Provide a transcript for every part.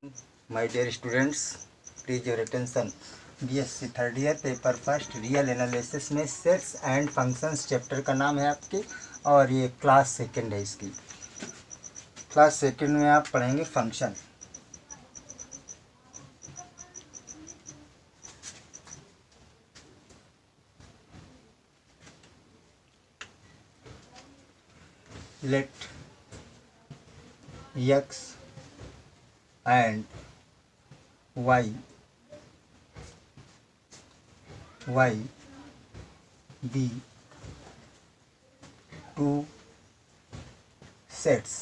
My dear students, please your attention. BSc third year paper first real analysis में sets and functions chapter का नाम है आपके, और ये क्लास सेकंड है। इसकी क्लास सेकंड में आप पढ़ेंगे function. Let x and y be two sets,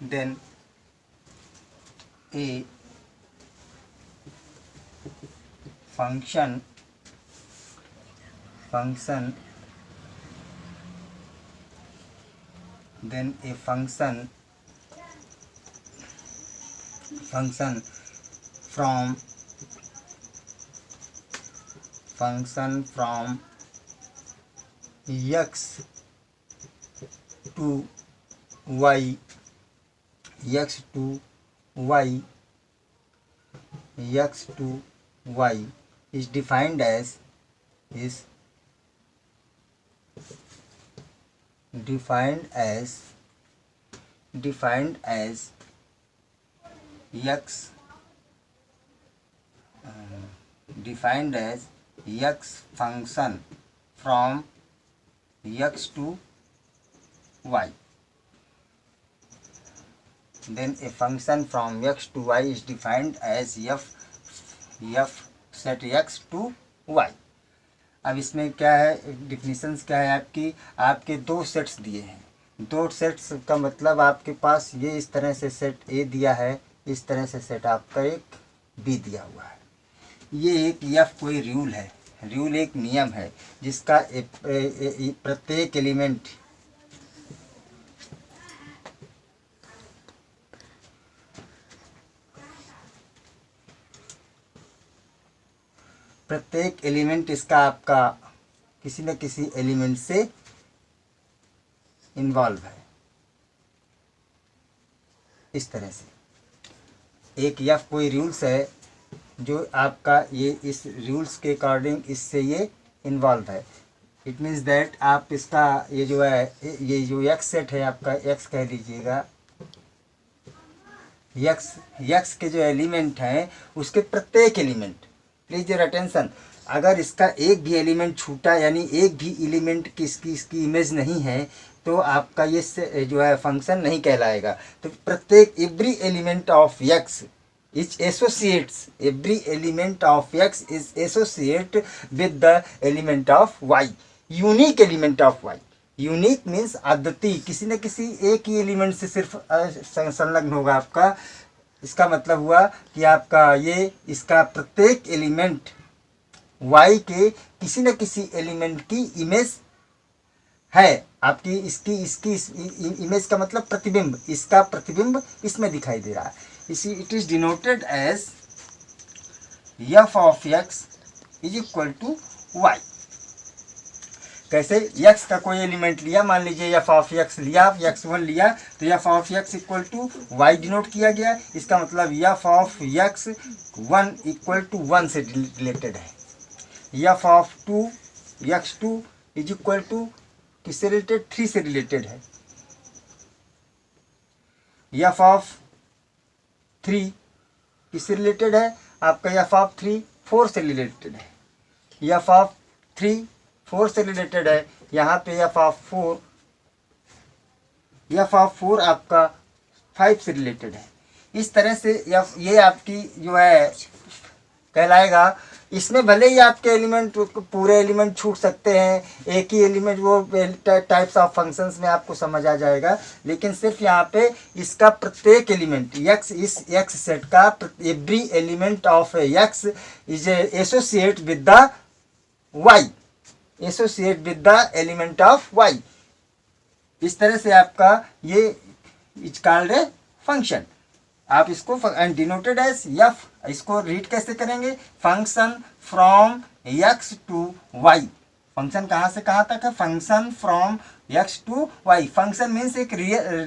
then a function then a function from x to y is defined as x function from x to y. Then a function from x to y is defined as f set x to y. अब इसमें क्या है, definitions क्या है आपके दो sets दिए हैं। दो सेट्स का मतलब आपके पास ये इस तरह से सेट ए दिया है, इस तरह से सेट आपका एक बी दिया हुआ है। ये एक एफ कोई रूल है, रूल एक नियम है जिसका प्रत्येक एलिमेंट इसका आपका किसी न किसी एलिमेंट से इन्वॉल्व है। इस तरह से एक एफ कोई रूल्स है जो आपका ये इस रूल्स के अकॉर्डिंग इससे ये इन्वॉल्व है। इट मीन्स दैट आप इसका ये जो है, ये जो एक्स सेट है आपका, एक्स कह लीजिएगा, एक्स के जो एलिमेंट हैं उसके प्रत्येक एलिमेंट, प्लीज योर अटेंशन, अगर इसका एक भी एलिमेंट छूटा यानी एक भी एलिमेंट की इसकी इमेज नहीं है तो आपका ये जो है फंक्शन नहीं कहलाएगा। तो प्रत्येक every element of x is associates, every element of x is associate with the element of y, unique element of y. Unique means अद्वितीय, किसी न किसी एक ही एलिमेंट से सिर्फ संलग्न होगा आपका। इसका मतलब हुआ कि आपका ये इसका प्रत्येक एलिमेंट y के किसी न किसी एलिमेंट की इमेज है आपकी। इसकी इमेज का मतलब प्रतिबिंब, इसका प्रतिबिंब इसमें दिखाई दे रहा है। इसी it is denoted as f of x is equal to y। कैसे, x का कोई एलिमेंट लिया, मान लीजिए f ऑफ x लिया, x1 लिया, तो f of x equal to y denote किया गया। इसका मतलब f of x1 equal to 1 से रिलेटेड है। f of x2 is equal to किससे रिलेटेड, 3 से रिलेटेड है। f ऑफ 3 किससे रिलेटेड है आपका, f ऑफ 3 4 से रिलेटेड है। f ऑफ 3 4 से रिलेटेड है। यहाँ पे f ऑफ 4 आपका 5 से रिलेटेड है। इस तरह से ये आपकी जो है कहलाएगा। इसमें भले ही आपके एलिमेंट पूरे एलिमेंट छूट सकते हैं, एक ही एलिमेंट वो टाइप्स ऑफ फंक्शंस में आपको समझ आ जाएगा, लेकिन सिर्फ यहाँ पे इसका प्रत्येक एलिमेंट इस एक्स सेट का every element of X is associate with the Y, associate with the element of Y. इस तरह से आपका ये इज कॉल्ड ए फंक्शन। आप इसको डिनोटेड एज एफ, इसको रीड कैसे करेंगे, function from x to Y. Function कहाँ से कहाँ तक है, function from x to Y. Function means एक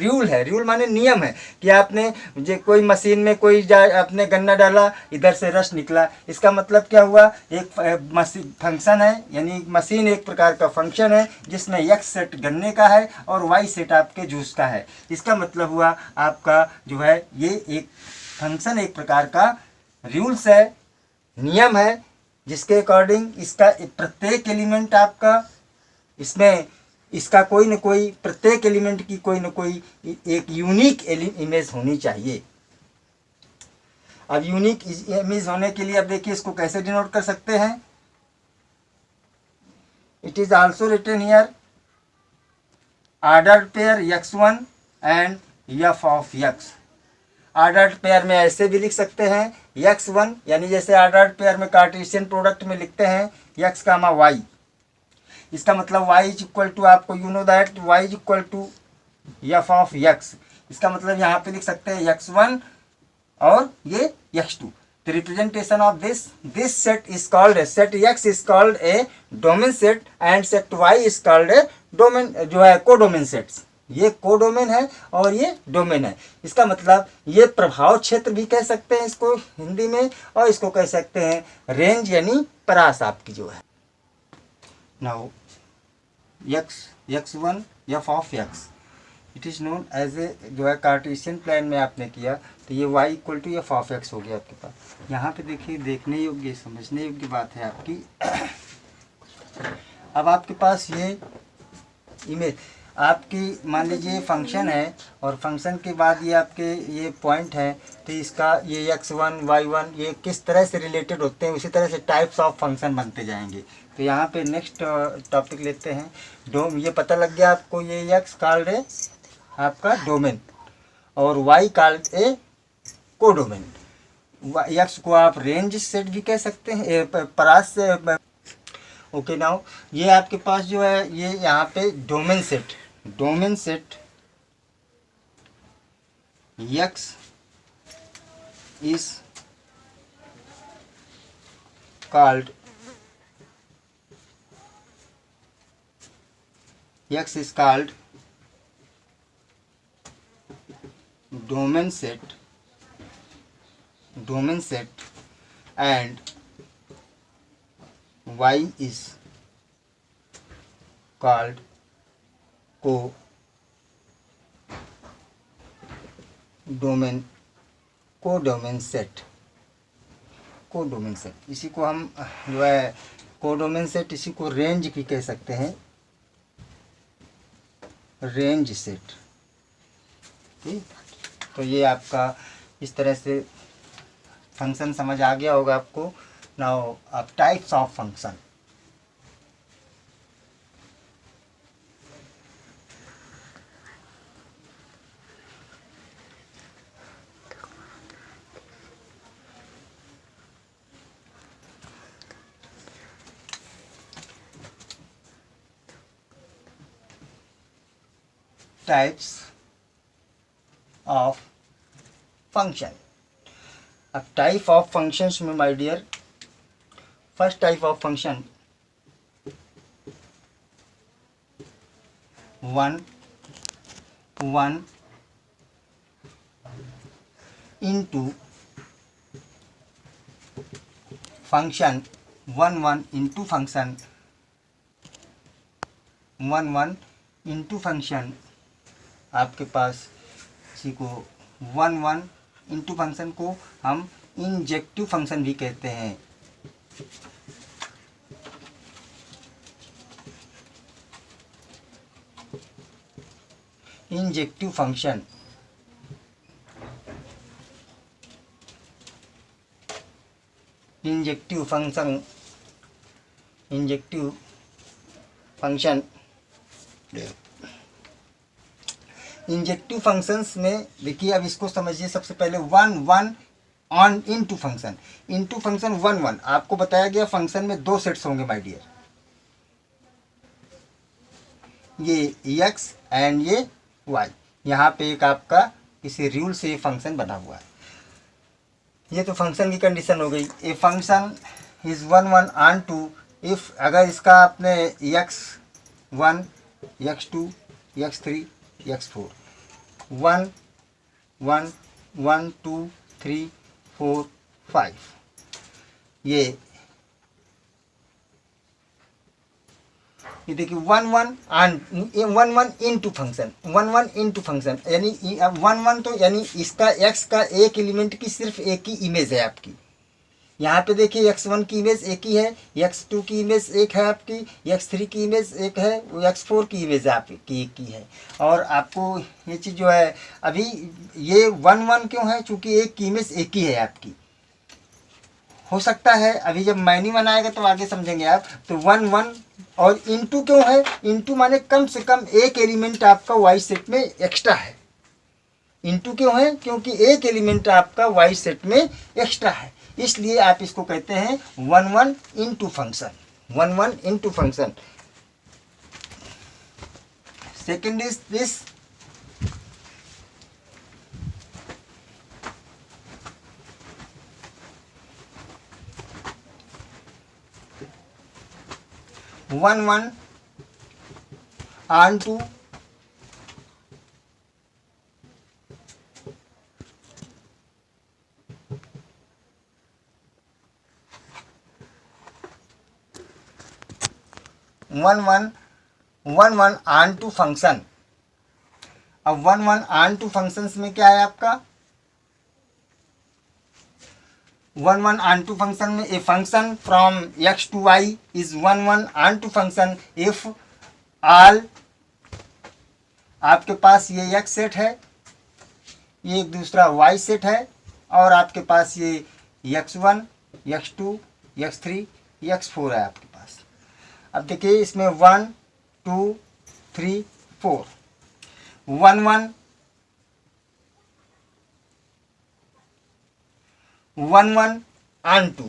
रूल है, रूल माने नियम है कि आपने जो कोई मशीन में कोई आपने गन्ना डाला, इधर से रस निकला, इसका मतलब क्या हुआ, एक मशीन फंक्शन है, यानी मशीन एक प्रकार का फंक्शन है जिसमें एक्स सेट गन्ने का है और वाई सेट आपके जूस का है। इसका मतलब हुआ आपका जो है ये एक फंक्शन एक प्रकार का रूल्स है, नियम है, जिसके अकॉर्डिंग इसका प्रत्येक एलिमेंट आपका इसमें इसका कोई न कोई प्रत्येक एलिमेंट की कोई न कोई एक यूनिक इमेज होनी चाहिए। अब यूनिक इमेज होने के लिए अब देखिए इसको कैसे डिनोट कर सकते हैं। It is also written here ordered pair x1 and f of x। Ordered pair में ऐसे भी लिख सकते हैं x1, यानी जैसे ऑर्डर्ड पेयर में कार्टेशियन प्रोडक्ट में लिखते हैं x कामा y। इसका मतलब y इज इक्वल टू, आपको you know that y is equal to f of x। इसका मतलब यहाँ पे लिख सकते हैं x1 और ये x2। The representation of this set is called a set x is called a domain set and set y is called a domain जो है कोडोमेन सेट्स। ये कोडोमेन है और ये डोमेन है। इसका मतलब ये प्रभाव क्षेत्र भी कह सकते हैं इसको हिंदी में, और इसको कह सकते हैं रेंज यानी परास आपकी जो है। Now x1 f of x it is known as a जो है कार्टेशियन प्लान में आपने किया तो ये y equal to f of x हो गया आपके पास। यहाँ पे देखिए देखने योग्य समझने योग्य बात है आपकी। अब आपके पास ये इमेज आपकी मान लीजिए फंक्शन है और फंक्शन के बाद ये आपके ये पॉइंट है, तो इसका ये x1 y1 ये किस तरह से रिलेटेड होते हैं, उसी तरह से टाइप्स ऑफ फंक्शन बनते जाएंगे। तो यहाँ पे नेक्स्ट टॉपिक लेते हैं। ये पता लग गया आपको, ये x कॉल्ड है आपका डोमेन और y called a codomain. x को आप रेंज सेट भी कह सकते हैं, परास से। ओके नाउ ये आपके पास जो है ये यहाँ पे domain set x is called domain set and y is called codomain set. इसी को हम जो है कोडोमेन सेट, इसी को रेंज भी कह सकते हैं, रेंज सेट। ठीक, तो ये आपका इस तरह से फंक्शन समझ आ गया होगा आपको। नाउ अब types of function. Types of function. अब टाइप ऑफ फंक्शंस में my dear, first type of function 1 into function 1 into function 1 into function आपके पास इसी को 1 इंटू फंक्शन को हम इंजेक्टिव फंक्शन भी कहते हैं। इंजेक्टिव फंक्शन इंजेक्टिव फंक्शंस में देखिए, अब इसको समझिए। सबसे पहले 1 ऑन इनटू फंक्शन 1 आपको बताया गया फंक्शन में दो सेट्स होंगे माय डियर, ये x एंड ये y। यहाँ पे एक आपका किसी रूल से ये फंक्शन बना हुआ है। ये तो फंक्शन की कंडीशन हो गई। A function is 1 onto if, अगर इसका आपने x1 x2 x3 x4, 1 1 1 2 3 4 5, ये देखिए 1 1 and 1 1 into function, 1 1 into function, यानी 1 1 तो यानी इसका x का एक एलिमेंट की सिर्फ एक ही इमेज है आपकी। यहाँ पे देखिए x1 की इमेज एक ही है, x2 की इमेज एक है आपकी, x3 की इमेज एक है, x4 की इमेज आपकी एक ही है। और आपको ये चीज़ जो है अभी ये 1 1 क्यों है, चूँकि एक की इमेज एक ही है आपकी। हो सकता है अभी जब मैनी बनाएगा तो आगे समझेंगे आप। तो 1 1 और इनटू क्यों है, इनटू माने कम से कम एक एलिमेंट आपका वाई सेट में एक्स्ट्रा है। इनटू क्यों है, क्योंकि एक एलिमेंट आपका वाई सेट में एक्स्ट्रा है, इसलिए आप इसको कहते हैं 1 1 into function, 1 1 into function. Second is this 1 1 onto 1 1 1 1 onto function. अब 1 1 onto फंक्शंस में क्या है आपका, 1 1 onto फंक्शन में ए function from x to y is 1 1 onto function if all, आपके पास ये x सेट है, ये एक दूसरा y सेट है, और आपके पास ये x1 x2 x3 x4 है आपके पास। अब देखिए इसमें 1 2 3 4, 1 1 1 1 onto,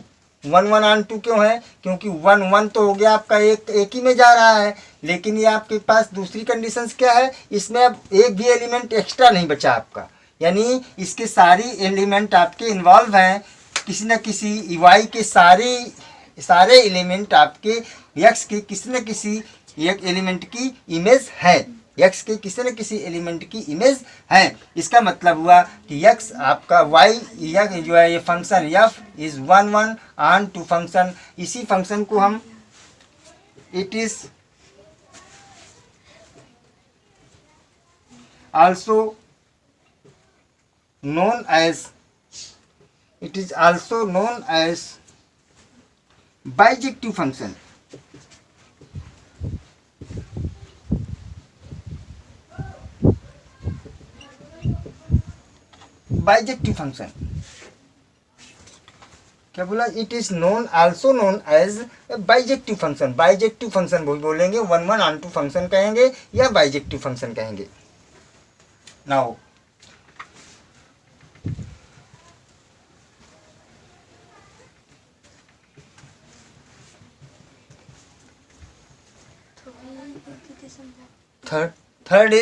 1 1 onto क्यों है, क्योंकि 1 1 तो हो गया आपका एक ही में जा रहा है, लेकिन ये आपके पास दूसरी कंडीशंस क्या है, इसमें अब एक भी एलिमेंट एक्स्ट्रा नहीं बचा आपका, यानी इसके सारी एलिमेंट आपके इन्वॉल्व हैं, किसी न किसी वाई के सारे एलिमेंट आपके एक्स के किसी न किसी एक एलिमेंट की इमेज है, x के किसी न किसी एलिमेंट की इमेज है। इसका मतलब हुआ कि x आपका y या जो है ये function f is 1 1 onto function. इसी फंक्शन को हम it is also known as bijective function। Bijective function क्या बोला, it is also known as bijective function. Bijective function बोलेंगे, 1 1 ऑन टू फंक्शन कहेंगे या बाइजेक्टिव फंक्शन कहेंगे। Now third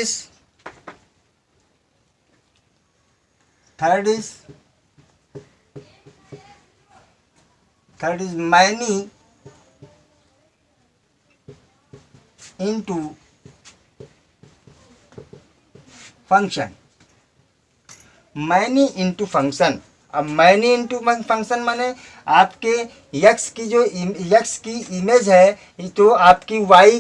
is many into function। many into function, अब many into function माने आपके x की जो x की इमेज है तो आपकी y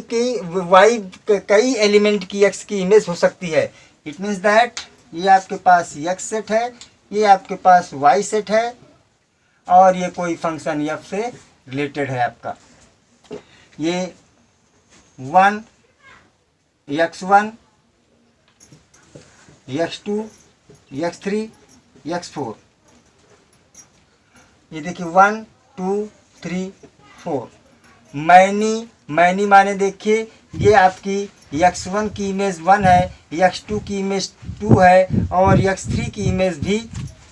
कई एलिमेंट की x की इमेज हो सकती है। इट मीन्स दैट ये आपके पास x सेट है, ये आपके पास y सेट है, और ये कोई फंक्शन f से रिलेटेड है आपका। ये 1 x1 x2 x3 x4, ये देखिए 1 2 3 4। मैनी माने देखिए ये आपकी x1 की इमेज 1 है, x2 की इमेज 2 है, और x3 की इमेज भी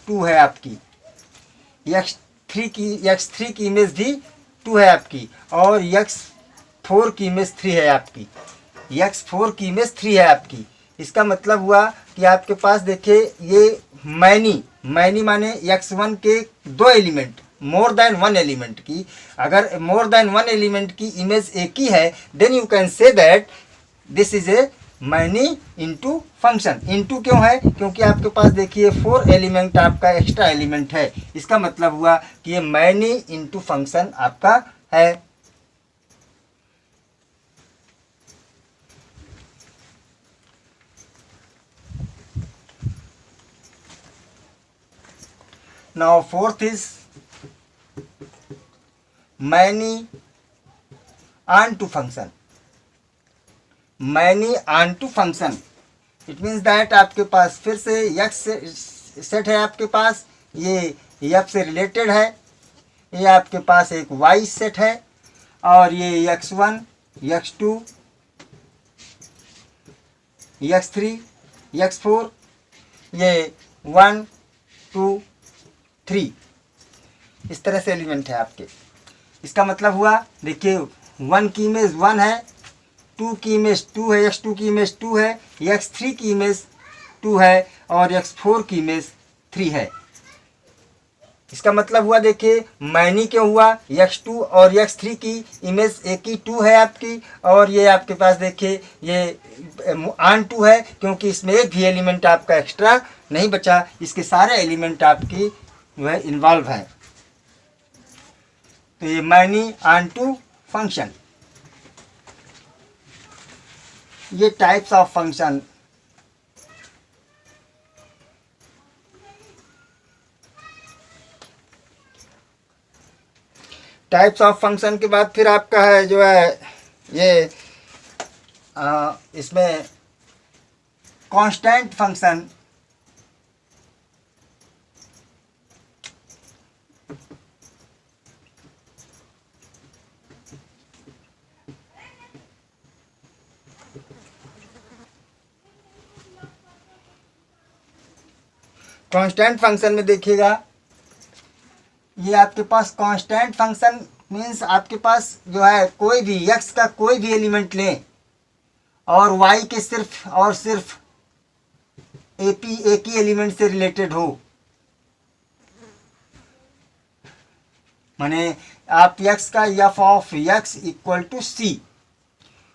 2 है आपकी, x3 की इमेज भी 2 है आपकी, और x4 की इमेज 3 है आपकी, x4 की इमेज 3 है आपकी। इसका मतलब हुआ कि आपके पास देखिए ये मैनी माने x1 के 2 एलिमेंट, मोर देन 1 एलिमेंट की, अगर मोर देन 1 एलिमेंट की इमेज एक ही है, then you can say that this is a many into function. Into क्यों है? क्योंकि आपके पास देखिए 4 एलिमेंट आपका एक्स्ट्रा एलिमेंट है। इसका मतलब हुआ कि ये मैनी इंटू फंक्शन आपका है। Now fourth is many onto function. Many onto function it means that आपके पास फिर से यक्स सेट है आपके पास, ये एफ से रिलेटेड है। ये आपके पास एक वाई सेट है और ये x1 x2 x3 x4 ये 1 2 3 इस तरह से एलिमेंट है आपके। इसका मतलब हुआ देखिए 1 की इमेज 1 है, 2 की इमेज 2 है, x2 की इमेज 2 है, x3 की इमेज 2 है और x4 की इमेज 3 है। इसका मतलब हुआ देखिए मैनी क्यों हुआ, x2 और x3 की इमेज एक ही 2 है आपकी, और ये आपके पास देखिए ये ऑन 2 है क्योंकि इसमें एक भी एलिमेंट आपका एक्स्ट्रा नहीं बचा, इसके सारे एलिमेंट आपकी जो है इन्वॉल्व है। तो ये मैनी ऑन टू फंक्शन। ये types of function. Types of function के बाद फिर आपका है जो है ये इसमें कांस्टेंट फंक्शन। कांस्टेंट फंक्शन में देखिएगा ये आपके पास कांस्टेंट फंक्शन मीन्स आपके पास जो है कोई भी x का कोई भी एलिमेंट लें और y के सिर्फ और सिर्फ एक ही एलिमेंट से रिलेटेड हो, माने आप x का f of x equal to c।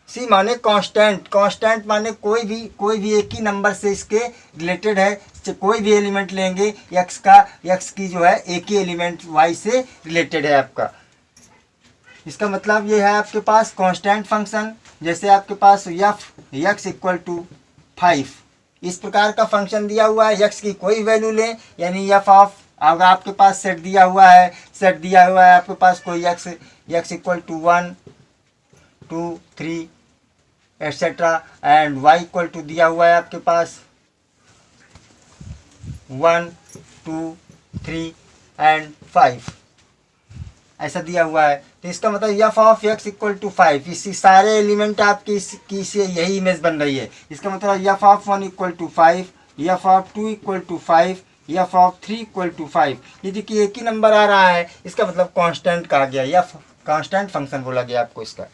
c माने कांस्टेंट, कांस्टेंट माने कोई भी एक ही नंबर से इसके रिलेटेड है। कोई भी एलिमेंट लेंगे x का, x की जो है एक ही एलिमेंट y से रिलेटेड है आपका। इसका मतलब ये है आपके पास कांस्टेंट फंक्शन। जैसे आपके पास x इक्वल टू 5 इस प्रकार का फंक्शन दिया हुआ है, x की कोई वैल्यू लें यानी f ऑफ, अगर आपके पास सेट दिया हुआ है आपके पास कोई x equal to 1 2 3 et cetera and y equal to दिया हुआ है आपके पास 1 2 3 एंड 5 ऐसा दिया हुआ है। तो इसका मतलब f of x equal to 5, इसी सारे एलिमेंट आपकी की से यही इमेज बन रही है। इसका मतलब f of 1 equal to 5, f of 2 equal to 5, f of 3 equal to 5। ये देखिए एक ही नंबर आ रहा है, इसका मतलब कांस्टेंट कहा गया, f कांस्टेंट फंक्शन बोला गया आपको इसका।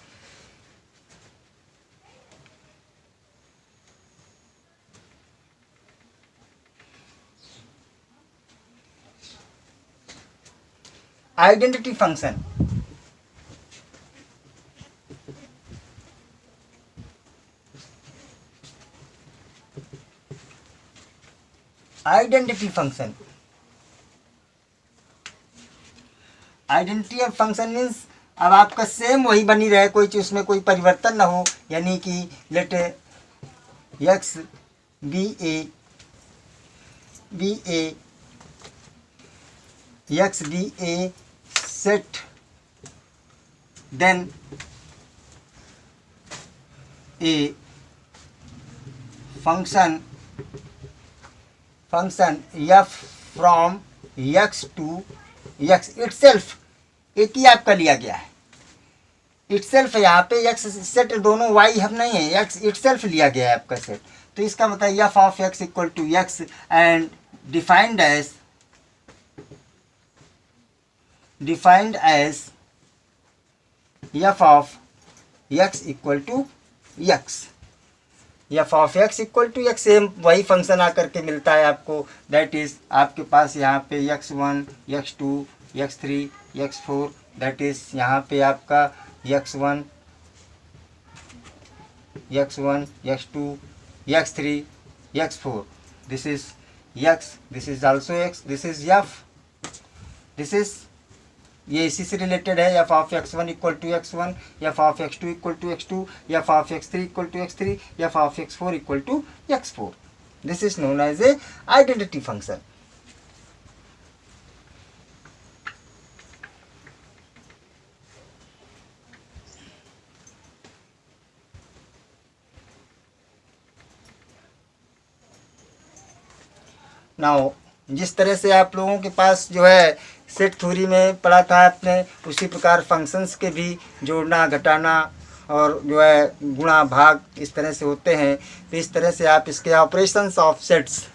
Identity function. Identity function, identity function means अब आपका सेम वही बनी रहे, कोई चीज उसमें कोई परिवर्तन ना हो, यानी कि late x be a set, then a function f from x to x itself, एक ही आपका लिया गया है itself। यहाँ पे x सेट दोनों y हम नहीं है, x itself लिया गया है आपका सेट। तो इसका मतलब f of x equal to x and defined as f of x equal to x। f of x equal to x same वही फंक्शन आकर के मिलता है आपको। दैट इज आपके पास यहाँ पे x1 x2 x3 x4, that is यहाँ पे आपका x1 x1, x2, x3, x4. This is x, this is also x, this is f, this is, ये इसी से रिलेटेड है। F of x1 equal to x1, F of x2 equal to x2, F of x3 equal to x3, F of x4 equal to x4. This is known as a identity function. Now जिस तरह से आप लोगों के पास जो है set theory में पढ़ा था आपने, उसी प्रकार फंक्शंस के भी जोड़ना, घटाना और जो है गुणा भाग इस तरह से होते हैं. तो इस तरह से आप इसके operations of sets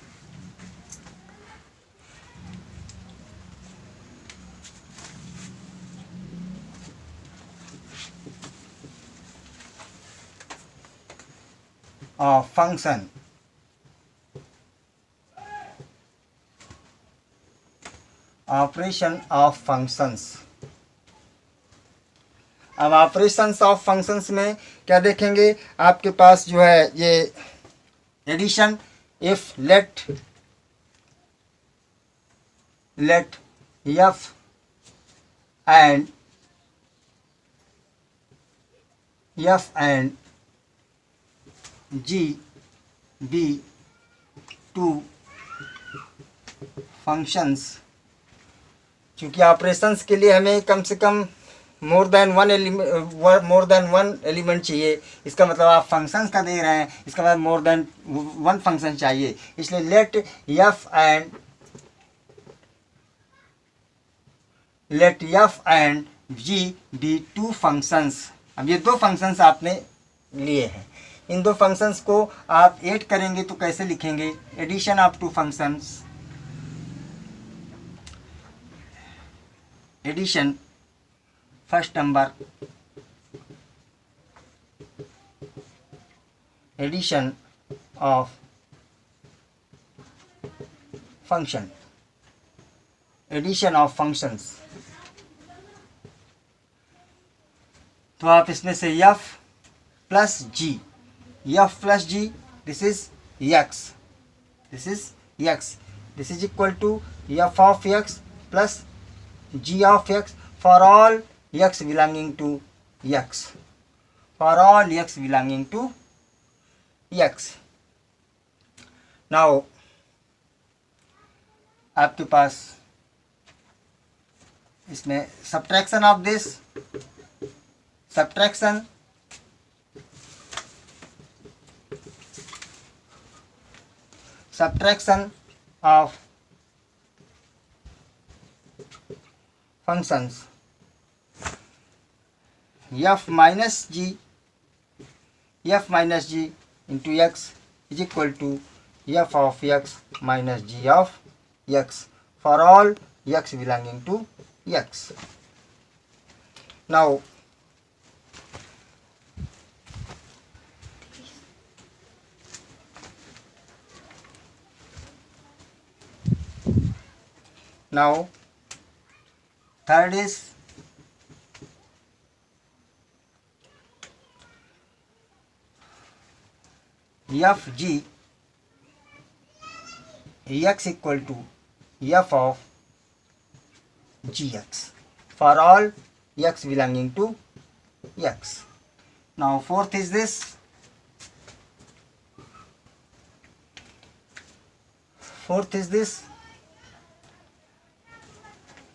of function, operation of functions. अब ऑपरेशंस ऑफ फंक्शंस में क्या देखेंगे, आपके पास जो है ये addition, if let F and G be two functions. क्योंकि ऑपरेशंस के लिए हमें कम से कम मोर देन वन एलिमेंट चाहिए. इसका मतलब आप फंक्शंस का दे रहे हैं, इसका मतलब मोर देन वन फंक्शन चाहिए. इसलिए let F and G be two functions. अब ये दो फंक्शंस आपने लिए हैं, इन दो फंक्शंस को आप ऐड करेंगे तो कैसे लिखेंगे, addition of two functions, addition first number, addition of function, addition of functions. तो आप इसमें से f plus G, F plus G, this is x, this is equal to F of x plus g of x for all x belonging to x, for all x belonging to x. Now आपके पास इसमें subtraction of this, subtraction of functions f minus g into x is equal to f of x minus g of x for all x belonging to x. Now third is f g x equal to f of gx for all x belonging to x. Now fourth is this,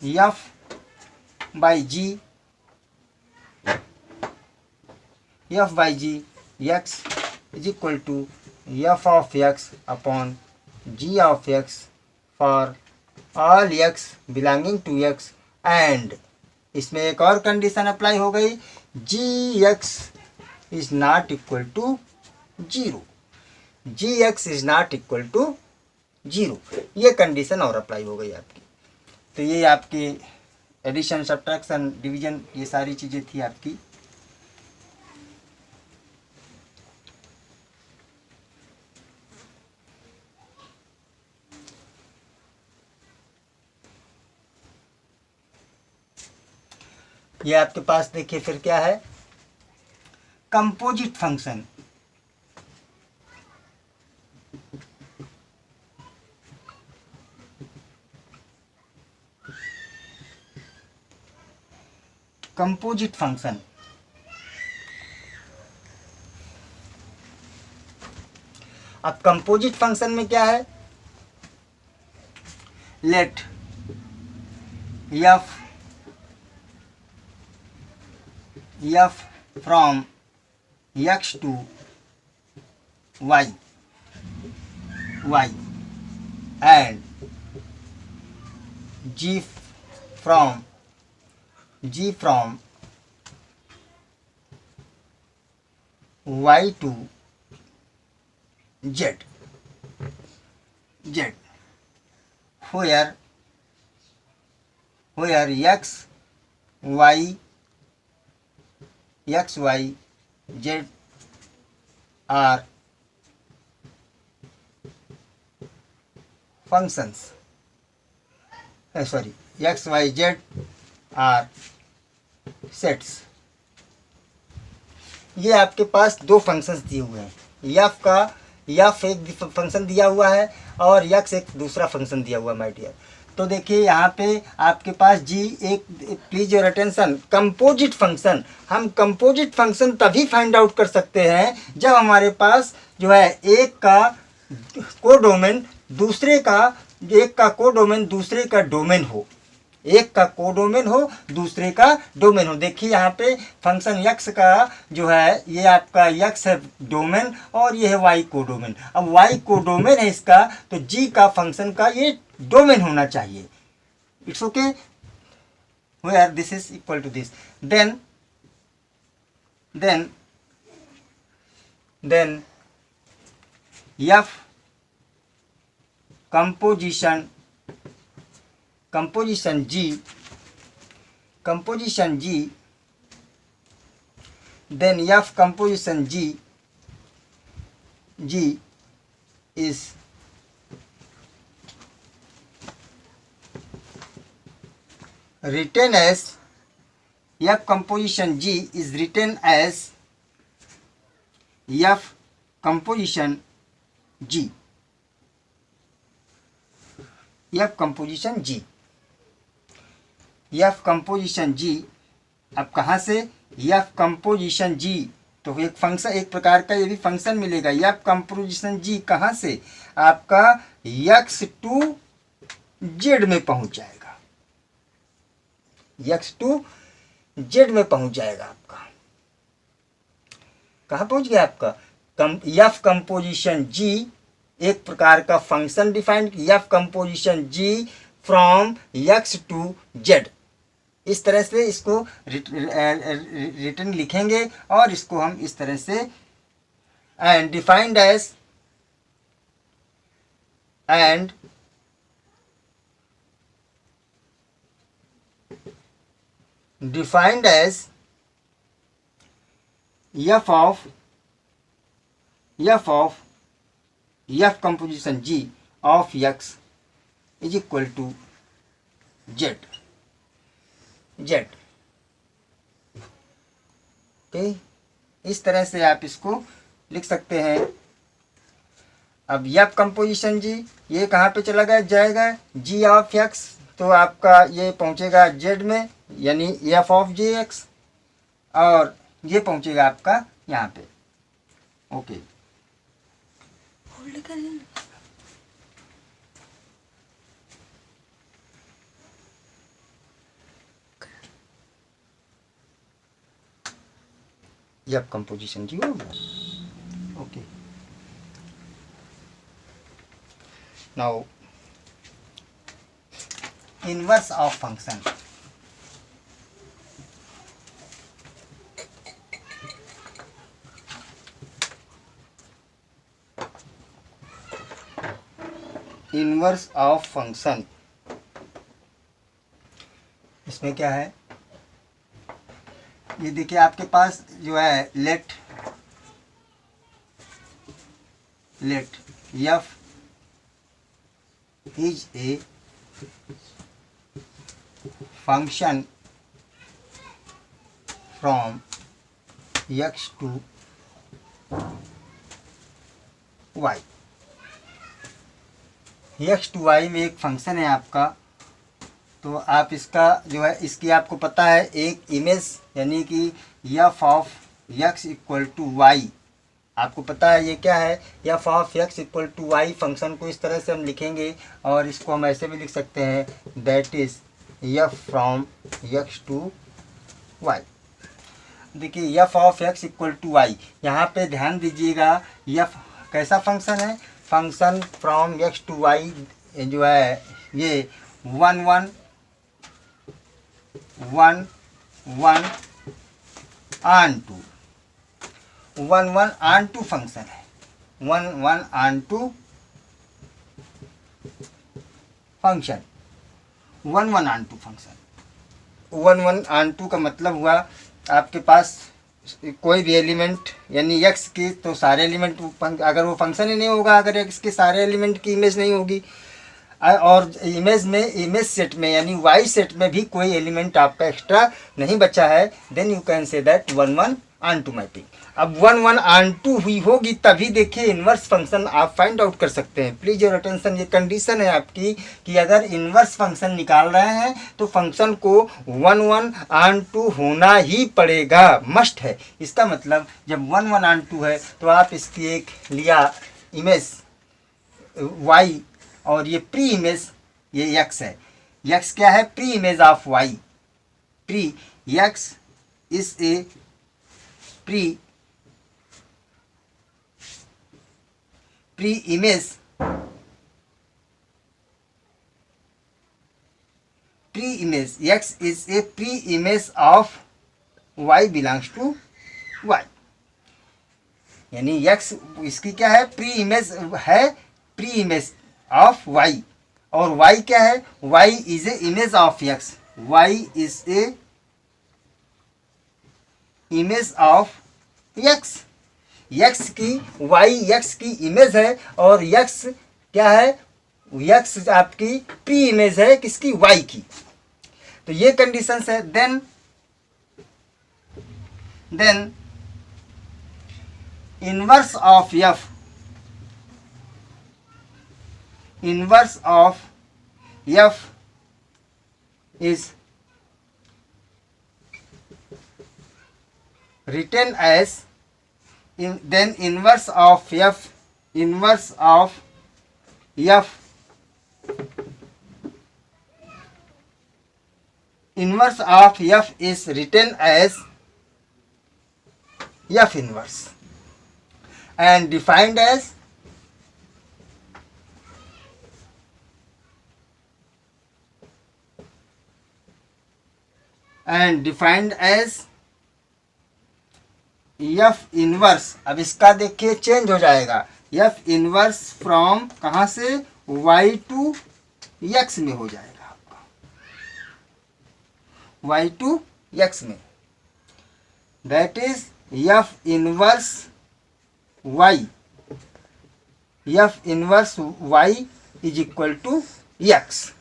f by g x is equal to f of x upon g of x for all x belonging to x. And इसमें एक और condition apply हो गई, g x is not equal to zero, g x is not equal to zero, ये condition और apply हो गई आपकी. तो ये आपकी एडिशन, सब्ट्रैक्शन, डिवीजन, ये सारी चीज़ें थी आपकी. ये आपके पास देखिए फिर क्या है, कंपोजिट फंक्शन. Composite function. अब कंपोजिट फंक्शन में क्या है, let f from x to y and g from y to z where x y z are functions, sorry, x y z are sets। ये आपके पास दो फंक्शंस दिए हुए हैं, यफ का यफ एक फंक्शन दिया हुआ है और यक्स एक दूसरा फंक्शन दिया हुआ है माय डियर। तो देखिए यहाँ पे आपके पास जी एक, please your attention, composite function, हम कंपोजिट फंक्शन तभी फाइंड आउट कर सकते हैं जब हमारे पास जो है एक का कोडोमेन दूसरे का, एक का कोडोमेन दूसरे का डोमेन हो, एक का कोडोमेन हो दूसरे का डोमेन हो। देखिए यहाँ पे फंक्शन यक्स का जो है ये आपका यक्स है डोमेन और ये है वाई कोडोमेन। अब वाई कोडोमेन है इसका, तो जी का फंक्शन का ये डोमेन होना चाहिए। It's okay, where this is equal to this, then F composition G, then F composition G is written as F composition G is written as F composition G, F composition G, F composition G। अब कहाँ से F composition G, तो एक function, एक प्रकार का ये भी फंक्शन मिलेगा। F composition G कहाँ से, आपका x to z में पहुंच जाएगा, x to z में पहुंच जाएगा। आपका कहाँ पहुंच गया आपका F composition G, एक प्रकार का function defined, F composition G from x to z। इस तरह से इसको रिटर्न लिखेंगे और इसको हम इस तरह से and defined as f of F composition G of x is equal to z। Okay, इस तरह से आप इसको लिख सकते हैं। अब F कंपोजिशन G ये कहाँ पे चला गया, जाएगा G ऑफ x, तो आपका ये पहुँचेगा z में, यानी F ऑफ jx, और ये पहुँचेगा आपका यहाँ पे। ओके, ये अब कंपोजिशन जी हो गया। Okay, now inverse of function. Inverse of function, इसमें क्या है, ये देखिए आपके पास जो है let f is a function from x to y। x to y में एक फंक्शन है आपका तो आप इसका जो है इसकी आपको पता है एक इमेज यानी कि F of x equal to Y, आपको पता है ये क्या है, F of x equal to Y function को इस तरह से हम लिखेंगे और इसको हम ऐसे भी लिख सकते हैं that is f from x to y. देखिए f of x equal to y, यहाँ पे ध्यान दीजिएगा एफ कैसा फंक्शन है, function from x to y जो है ये 1 1 1 1 onto 1 1 onto function है, 1 1 onto function, 1 1 onto function. 1 1 onto का मतलब हुआ आपके पास कोई भी एलिमेंट यानी x की तो सारे एलिमेंट, अगर वो फंक्शन ही नहीं होगा, अगर x के सारे एलिमेंट की इमेज नहीं होगी, और इमेज में इमेज सेट में यानी y सेट में भी कोई एलिमेंट आपका एक्स्ट्रा नहीं बचा है, then you can say that 1 1 onto mapping. अब 1 1 ऑन टू हुई होगी तभी देखिए इन्वर्स फंक्शन आप फाइंड आउट कर सकते हैं। प्लीज योर अटेंशन, ये कंडीशन है आपकी कि अगर इन्वर्स फंक्शन निकाल रहे हैं तो फंक्शन को 1 1 ऑन टू होना ही पड़ेगा, मस्ट है। इसका मतलब जब 1 1 ऑन टू है तो आप इसकी एक लिया इमेज y और ये प्री इमेज ये x है, x क्या है, pre image of y, pre x is a pre image, x is a pre-image of y belongs to y, यानी x इसकी क्या है, प्री इमेज है, प्री इमेज ऑफ y, और y क्या है, y is a image of x, y is a image of x, x की x की इमेज है और x क्या है, x आपकी प्री इमेज है किसकी, y की। तो ये कंडीशंस है। Then inverse of f, inverse of f is written as then inverse of f, inverse of f, inverse of f is written as f inverse and defined as f inverse. अब इसका देखिए change हो जाएगा, f inverse from कहाँ से, y to x में हो जाएगा आपका, y टू x में, that is f inverse y, f inverse y is equal to x,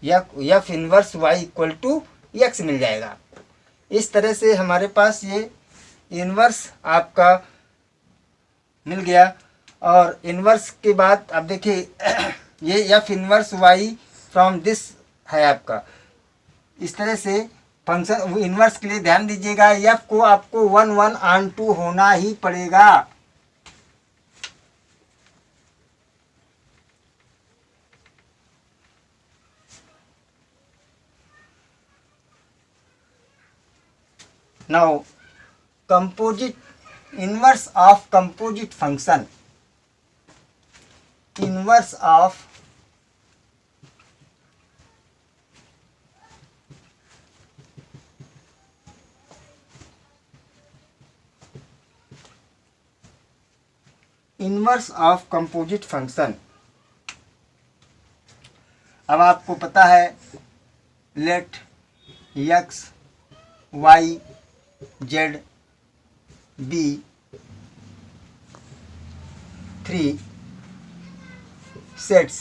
f inverse y equal to x मिल जाएगा। इस तरह से हमारे पास ये इनवर्स आपका मिल गया। और इनवर्स के बाद अब देखिए ये f inverse y from this है आपका। इस तरह से फंक्शन इनवर्स के लिए ध्यान दीजिएगा, f को आपको 1 1 ऑन टू होना ही पड़ेगा। Now composite, inverse of composite function, inverse of composite function। अब आपको पता है late x y z be 3 sets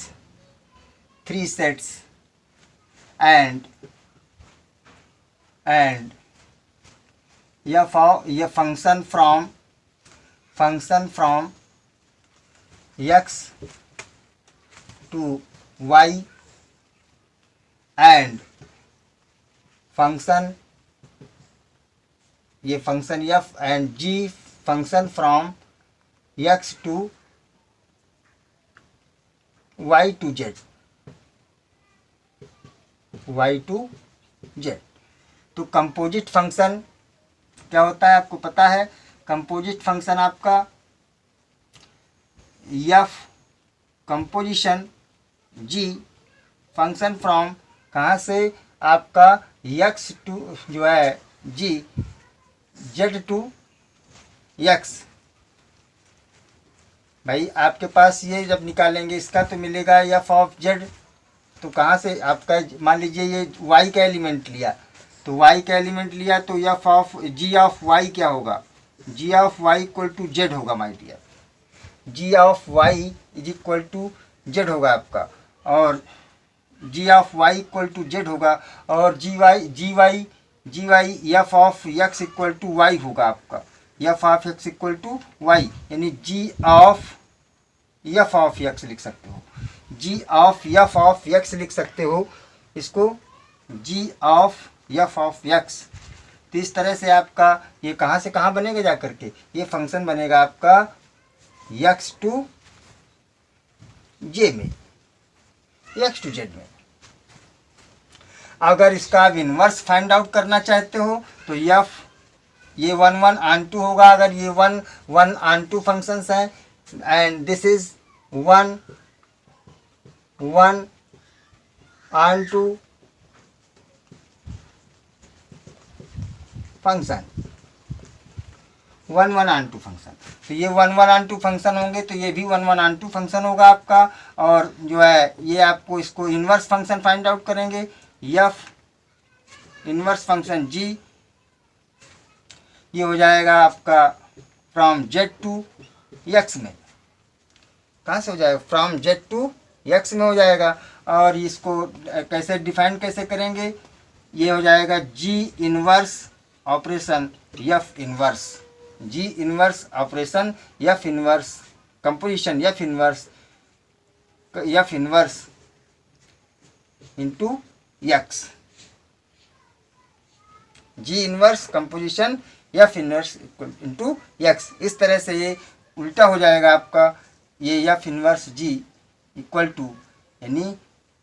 and a function from x to y and function, ये function f and g function from x to y to z, y to z. तो composite function क्या होता है आपको पता है। Composite function आपका f composition g function from कहाँ से, आपका एक्स टू जो है जी जेड टू एक्स। भाई आपके पास ये जब निकालेंगे इसका तो मिलेगा एफ ऑफ जेड। तो कहाँ से आपका, मान लीजिए ये वाई का एलिमेंट लिया, तो वाई का एलिमेंट लिया तो f of g of y क्या होगा, g of y equal to z होगा my dear. G of y is equal to z होगा आपका, और g of y equal to z होगा, और g y f of x equal to y होगा आपका, f of x equal to y, यानी g of f of x लिख सकते हो, g of f of x लिख सकते हो इसको, जी ऑफ एफ ऑफ एक्स। तो इस तरह से आपका ये कहाँ से कहाँ बनेगा जा करके, ये फंक्शन बनेगा आपका एक्स टू जे में, एक्स टू जेड में। अगर इसका आप इन्वर्स फाइंड आउट करना चाहते हो तो एफ ये 1 1 ऑन 2 होगा, अगर ये 1 1 ऑन 2 फंक्शंस हैं, and this is 1 1 on 2 function, 1 1 on 2 function. तो ये 1 1 ऑन 2 फंक्शन होंगे, तो ये भी 1 1 ऑन 2 फंक्शन होगा आपका। और जो है ये आपको इसको इन्वर्स फंक्शन फाइंड आउट करेंगे, एफ इन्वर्स फंक्शन जी, ये हो जाएगा आपका फ्रॉम जेड टू एक्स में। कहाँ से हो जाएगा, फ्रॉम जेड टू एक्स में हो जाएगा। और इसको कैसे डिफाइन कैसे करेंगे, ये हो जाएगा g inverse operation f inverse, g inverse operation f inverse composition f inverse into x, g inverse composition f inverse into x. इस तरह से ये उल्टा हो जाएगा आपका, ये f inverse g equal to, यानी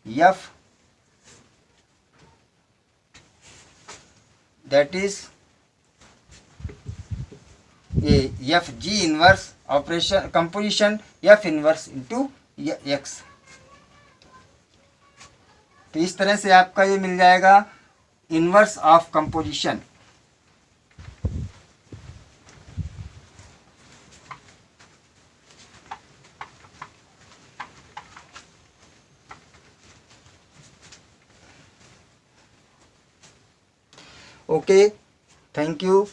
एफ दैट इज ये f g inverse operation composition f inverse into x. तो इस तरह से आपका ये मिल जाएगा inverse of composition. Okay, thank you.